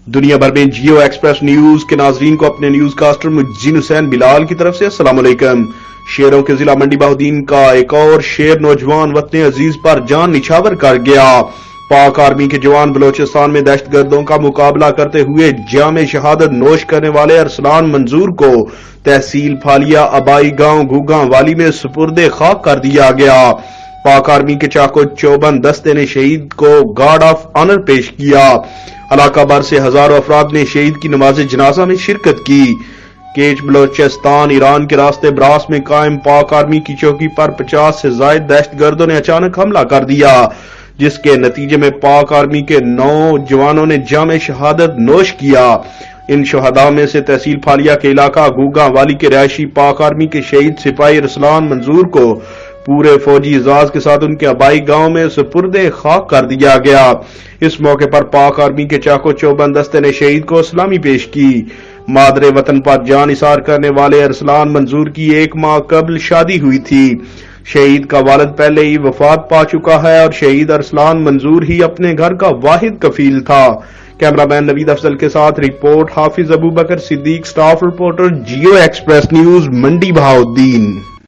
दुनिया भर में जियो एक्सप्रेस न्यूज के नाजरीन को अपने न्यूज कास्टर मुज्जिन हुसैन बिलाल की तरफ से अस्सलाम वालेकुम। शेरों के जिला मंडी बहाउद्दीन का एक और शेर नौजवान वतन अजीज पर जान निछावर कर गया। पाक आर्मी के जवान बलोचिस्तान में दहशतगर्दों का मुकाबला करते हुए जामे शहादत नोश करने वाले अरसलान मंजूर को तहसील फालिया आबाई गांव घूगा वाली में सुपुर्दे खाक कर दिया गया। पाक आर्मी के चाको चौबंद दस्ते ने शहीद को गार्ड ऑफ ऑनर पेश किया। इलाका भर से हजारों अफराद ने शहीद की नमाज जनाजा में शिरकत की। केच बलोचिस्तान ईरान के रास्ते ब्रास में कायम पाक आर्मी की चौकी पर 50 से जायद दहशतगर्दों ने अचानक हमला कर दिया, जिसके नतीजे में पाक आर्मी के 9 जवानों ने जामे शहादत नोश किया। इन शहदा में से तहसील फालिया के इलाका घूगा वाली के रहायशी पाक आर्मी के शहीद सिपाही अरसलान मंजूर को पूरे फौजी एजाज के साथ उनके आबाई गांव में सुपुर्दे खाक कर दिया गया। इस मौके पर पाक आर्मी के चाको चौबंद दस्ते ने शहीद को सलामी पेश की। मादरे वतन पर जान निसार करने वाले अरसलान मंजूर की 1 माह कबल शादी हुई थी। शहीद का वालिद पहले ही वफात पा चुका है और शहीद अरसलान मंजूर ही अपने घर का वाहिद कफील था। कैमरामैन नवीद अफजल के साथ रिपोर्ट हाफिज अबू बकर सिद्दीक, स्टाफ रिपोर्टर जियो एक्सप्रेस न्यूज मंडी बहाउद्दीन।